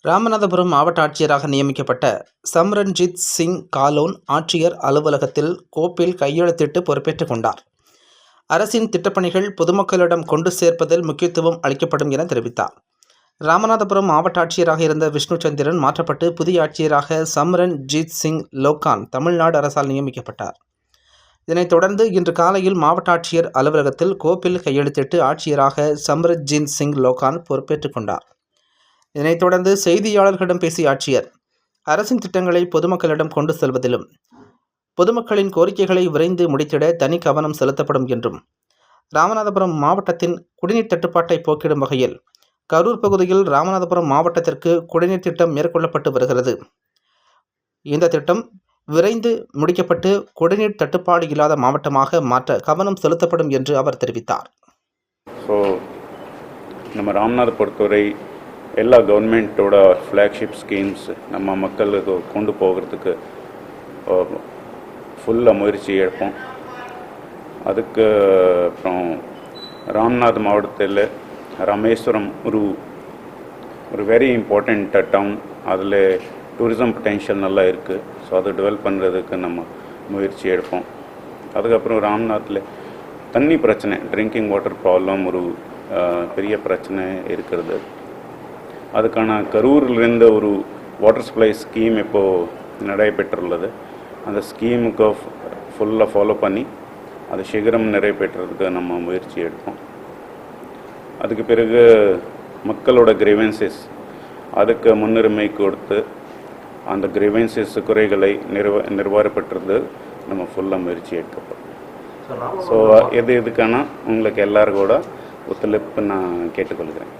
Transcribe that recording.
ராமநாதபுரம் மாவட்ட ஆட்சியராக நியமிக்கப்பட்ட சம்ரன்ஜித் சிங் காலோன் ஆட்சியர் அலுவலகத்தில் கோப்பில் கையெழுத்திட்டு பொறுப்பேற்றுக் கொண்டார். அரசின் திட்டப்பணிகள் பொதுமக்களிடம் கொண்டு சேர்ப்பதில் முக்கியத்துவம் அளிக்கப்படும் என தெரிவித்தார். ராமநாதபுரம் மாவட்ட ஆட்சியராக இருந்த விஷ்ணுசந்திரன் மாற்றப்பட்டு புதிய ஆட்சியராக சம்ரன்ஜித் சிங் லோகான் தமிழ்நாடு அரசால் நியமிக்கப்பட்டார். இதனைத் தொடர்ந்து இன்று காலையில் மாவட்ட ஆட்சியர் அலுவலகத்தில் கோப்பில் கையெழுத்திட்டு ஆட்சியராக சம்ரன்ஜித் சிங் லோகான் பொறுப்பேற்றுக் கொண்டார். இதனைத் தொடர்ந்து செய்தியாளர்களிடம் பேசிய ஆட்சியர், அரசின் திட்டங்களை பொதுமக்களிடம் கொண்டு செல்வதிலும் பொதுமக்களின் கோரிக்கைகளை விரைந்து முடித்திட தனி கவனம் செலுத்தப்படும் என்றும், ராமநாதபுரம் மாவட்டத்தின் குடிநீர் தட்டுப்பாட்டை போக்கிடும் வகையில் கரூர் பகுதியில் ராமநாதபுரம் மாவட்டத்திற்கு குடிநீர் திட்டம் மேற்கொள்ளப்பட்டு வருகிறது. இந்த திட்டம் விரைந்து முடிக்கப்பட்டு குடிநீர் தட்டுப்பாடு இல்லாத மாவட்டமாக மாற்ற கவனம் செலுத்தப்படும் என்று அவர் தெரிவித்தார். நம்ம ராமநாத பொறுத்தவரை எல்லா கவர்மெண்ட்டோட ஃப்ளாக்ஷிப் ஸ்கீம்ஸ் நம்ம மக்களுக்கு கொண்டு போகிறதுக்கு ஃபுல்லாக முயற்சி எடுப்போம். அதுக்கு அப்புறம் ராமநாத் மாவட்டத்தில் ராமேஸ்வரம் ஒரு வெரி இம்பார்ட்டண்ட் டவுன். அதில் டூரிசம் பொட்டென்ஷியல் நல்லா இருக்குது. ஸோ அதை டெவலப் பண்ணுறதுக்கு நம்ம முயற்சி எடுப்போம். அதுக்கப்புறம் ராம்நாத்தில் தண்ணி பிரச்சனை, ட்ரிங்கிங் வாட்டர் ப்ராப்ளம் ஒரு பெரிய பிரச்சனை இருக்கிறது. அதுக்கான கரூரிலிருந்து ஒரு வாட்டர் சப்ளை ஸ்கீம் இப்போது நடைபெற்றுள்ளது. அந்த ஸ்கீமுக்கு ஃபுல்லாக ஃபாலோ பண்ணி அது சீக்கிரம் நிறைவேற்றுறதுக்கு நம்ம முயற்சி எடுப்போம். அதுக்கு பிறகு மக்களோட கிரீவன்சஸ் அதுக்கு முன்னுரிமை கொடுத்து அந்த கிரீவன்சஸ் குறைகளை நிர்வாகப்படுறது நம்ம ஃபுல்லாக முயற்சி எடுக்கப்படும். ஸோ இதுக்கான உங்களுக்கு எல்லாரும் கூட ஒத்துழைப்பு நான் கேட்டுக்கொள்கிறேன்.